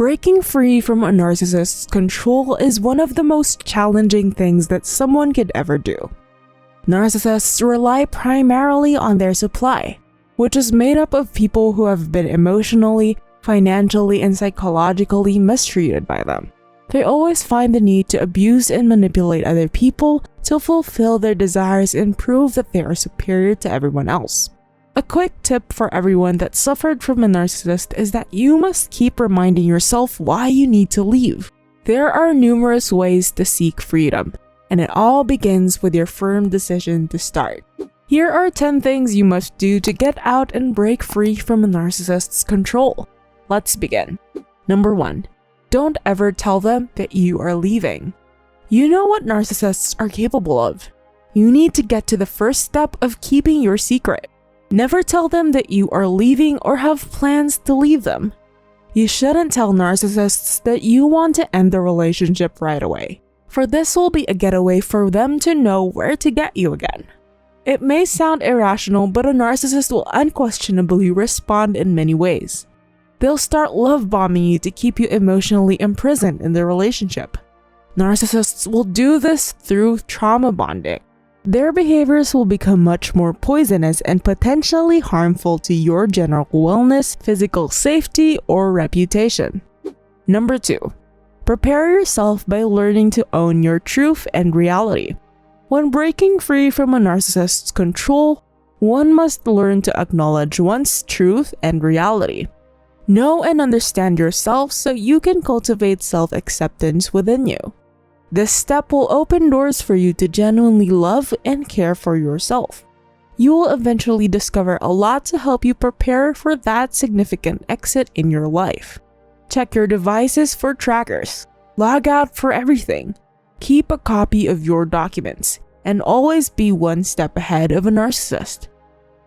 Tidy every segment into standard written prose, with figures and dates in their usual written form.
Breaking free from a narcissist's control is one of the most challenging things that someone could ever do. Narcissists rely primarily on their supply, which is made up of people who have been emotionally, financially, and psychologically mistreated by them. They always find the need to abuse and manipulate other people to fulfill their desires and prove that they are superior to everyone else. A quick tip for everyone that suffered from a narcissist is that you must keep reminding yourself why you need to leave. There are numerous ways to seek freedom, and it all begins with your firm decision to start. Here are 10 things you must do to get out and break free from a narcissist's control. Let's begin. Number 1. Don't ever tell them that you are leaving. You know what narcissists are capable of. You need to get to the first step of keeping your secret. Never tell them that you are leaving or have plans to leave them. You shouldn't tell narcissists that you want to end the relationship right away, for this will be a getaway for them to know where to get you again. It may sound irrational, but a narcissist will unquestionably respond in many ways. They'll start love bombing you to keep you emotionally imprisoned in the relationship. Narcissists will do this through trauma bonding. Their behaviors will become much more poisonous and potentially harmful to your general wellness, physical safety, or reputation. Number 2. Prepare yourself by learning to own your truth and reality. When breaking free from a narcissist's control, one must learn to acknowledge one's truth and reality. Know and understand yourself so you can cultivate self-acceptance within you. This step will open doors for you to genuinely love and care for yourself. You will eventually discover a lot to help you prepare for that significant exit in your life. Check your devices for trackers. Log out for everything. Keep a copy of your documents, and always be one step ahead of a narcissist.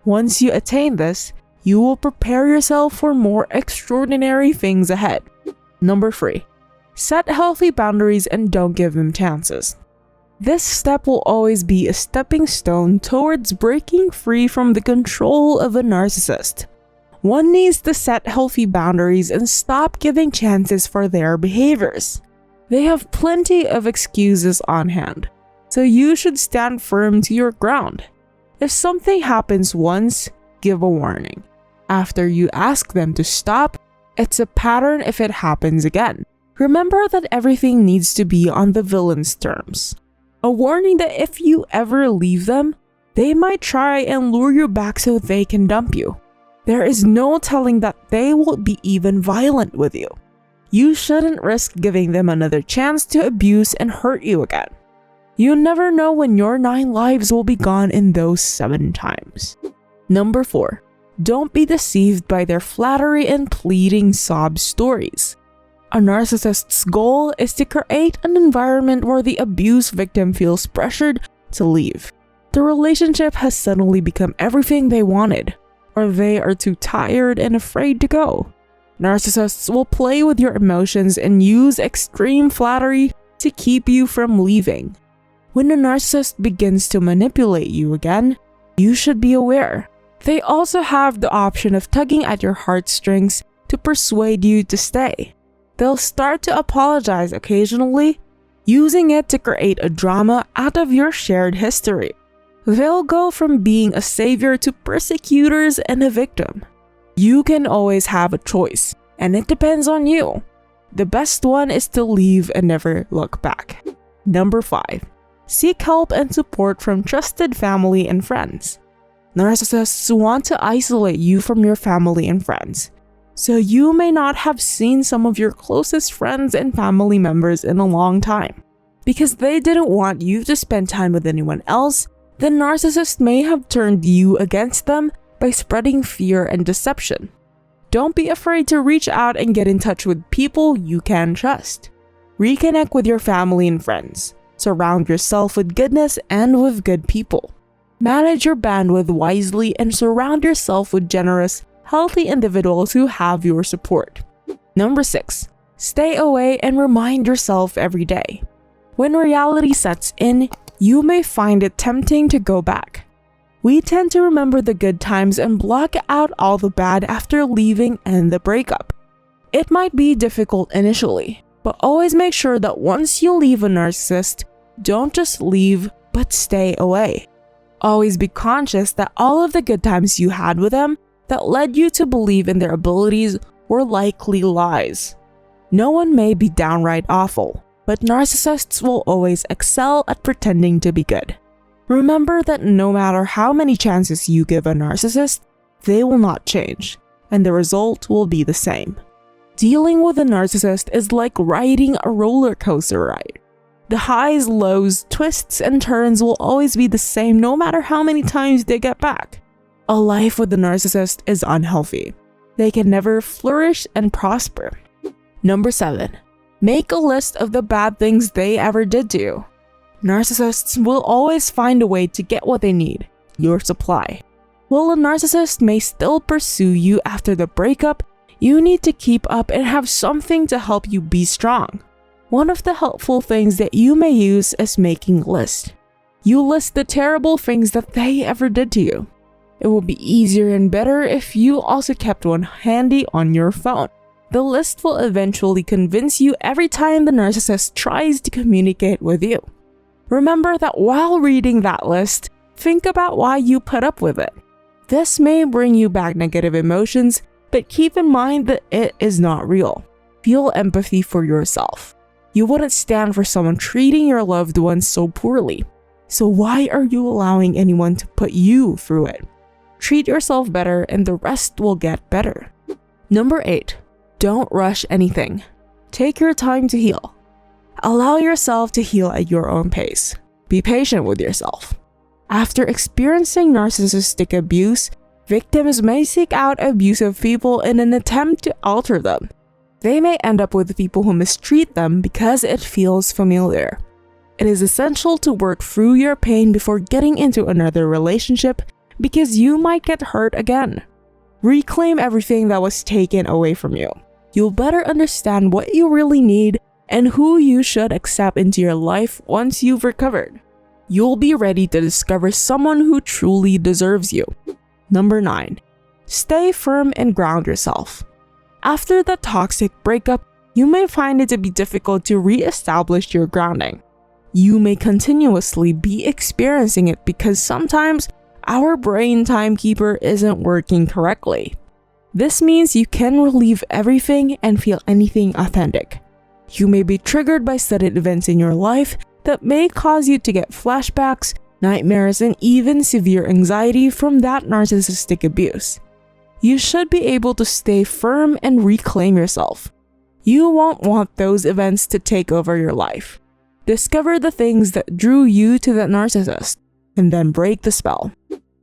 Once you attain this, you will prepare yourself for more extraordinary things ahead. Number 3. Set healthy boundaries and don't give them chances. This step will always be a stepping stone towards breaking free from the control of a narcissist. One needs to set healthy boundaries and stop giving chances for their behaviors. They have plenty of excuses on hand, so you should stand firm to your ground. If something happens once, give a warning. After you ask them to stop, it's a pattern if it happens again. Remember that everything needs to be on the villain's terms. A warning that if you ever leave them, they might try and lure you back so they can dump you. There is no telling that they will be even violent with you. You shouldn't risk giving them another chance to abuse and hurt you again. You never know when your 9 lives will be gone in those 7 times. Number 4. Don't be deceived by their flattery and pleading sob stories. A narcissist's goal is to create an environment where the abuse victim feels pressured to leave. The relationship has suddenly become everything they wanted, or they are too tired and afraid to go. Narcissists will play with your emotions and use extreme flattery to keep you from leaving. When a narcissist begins to manipulate you again, you should be aware. They also have the option of tugging at your heartstrings to persuade you to stay. They'll start to apologize occasionally, using it to create a drama out of your shared history. They'll go from being a savior to persecutors and a victim. You can always have a choice, and it depends on you. The best one is to leave and never look back. Number 5. Seek help and support from trusted family and friends. Narcissists want to isolate you from your family and friends, so you may not have seen some of your closest friends and family members in a long time. Because they didn't want you to spend time with anyone else, the narcissist may have turned you against them by spreading fear and deception. Don't be afraid to reach out and get in touch with people you can trust. Reconnect with your family and friends. Surround yourself with goodness and with good people. Manage your bandwidth wisely and surround yourself with generous, healthy individuals who have your support. Number 6. Stay away and remind yourself every day. When reality sets in, you may find it tempting to go back. We tend to remember the good times and block out all the bad after leaving and the breakup. It might be difficult initially, but always make sure that once you leave a narcissist, don't just leave, but stay away. Always be conscious that all of the good times you had with them that led you to believe in their abilities were likely lies. No one may be downright awful, but narcissists will always excel at pretending to be good. Remember that no matter how many chances you give a narcissist, they will not change, and the result will be the same. Dealing with a narcissist is like riding a roller coaster ride. The highs, lows, twists, and turns will always be the same no matter how many times they get back. A life with a narcissist is unhealthy. They can never flourish and prosper. Number 7. Make a list of the bad things they ever did to you. Narcissists will always find a way to get what they need, your supply. While a narcissist may still pursue you after the breakup, you need to keep up and have something to help you be strong. One of the helpful things that you may use is making a list. You list the terrible things that they ever did to you. It will be easier and better if you also kept one handy on your phone. The list will eventually convince you every time the narcissist tries to communicate with you. Remember that while reading that list, think about why you put up with it. This may bring you back negative emotions, but keep in mind that it is not real. Feel empathy for yourself. You wouldn't stand for someone treating your loved ones so poorly. So why are you allowing anyone to put you through it? Treat yourself better and the rest will get better. Number 8. Don't rush anything. Take your time to heal. Allow yourself to heal at your own pace. Be patient with yourself. After experiencing narcissistic abuse, victims may seek out abusive people in an attempt to alter them. They may end up with people who mistreat them because it feels familiar. It is essential to work through your pain before getting into another relationship because you might get hurt again. Reclaim everything that was taken away from you. You'll better understand what you really need and who you should accept into your life once you've recovered. You'll be ready to discover someone who truly deserves you. Number 9. Stay firm and ground yourself. After the toxic breakup, you may find it to be difficult to re-establish your grounding. You may continuously be experiencing it because sometimes our brain timekeeper isn't working correctly. This means you can relieve everything and feel anything authentic. You may be triggered by sudden events in your life that may cause you to get flashbacks, nightmares, and even severe anxiety from that narcissistic abuse. You should be able to stay firm and reclaim yourself. You won't want those events to take over your life. Discover the things that drew you to that narcissist, and then break the spell.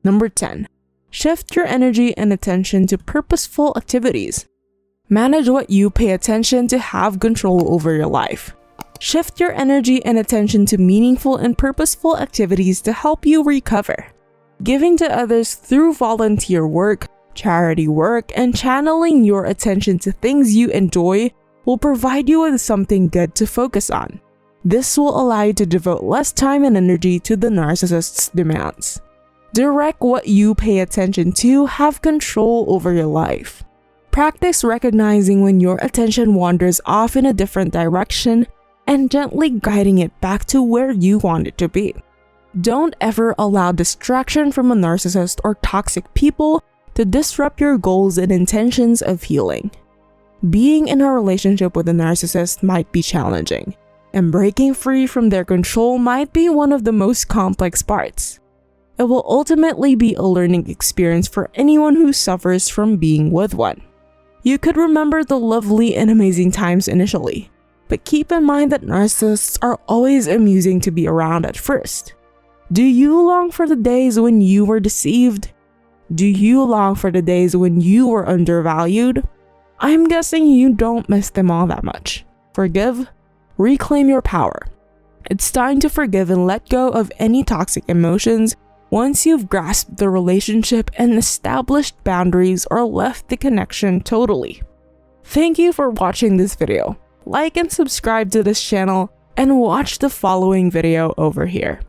Number 10. Shift your energy and attention to purposeful activities. Manage what you pay attention to have control over your life. Shift your energy and attention to meaningful and purposeful activities to help you recover. Giving to others through volunteer work, charity work, and channeling your attention to things you enjoy will provide you with something good to focus on. This will allow you to devote less time and energy to the narcissist's demands. Direct what you pay attention to, have control over your life. Practice recognizing when your attention wanders off in a different direction and gently guiding it back to where you want it to be. Don't ever allow distraction from a narcissist or toxic people to disrupt your goals and intentions of healing. Being in a relationship with a narcissist might be challenging, and breaking free from their control might be one of the most complex parts. It will ultimately be a learning experience for anyone who suffers from being with one. You could remember the lovely and amazing times initially, but keep in mind that narcissists are always amusing to be around at first. Do you long for the days when you were deceived? Do you long for the days when you were undervalued? I'm guessing you don't miss them all that much. Forgive, reclaim your power. It's time to forgive and let go of any toxic emotions once you've grasped the relationship and established boundaries or left the connection totally. Thank you for watching this video. Like and subscribe to this channel and watch the following video over here.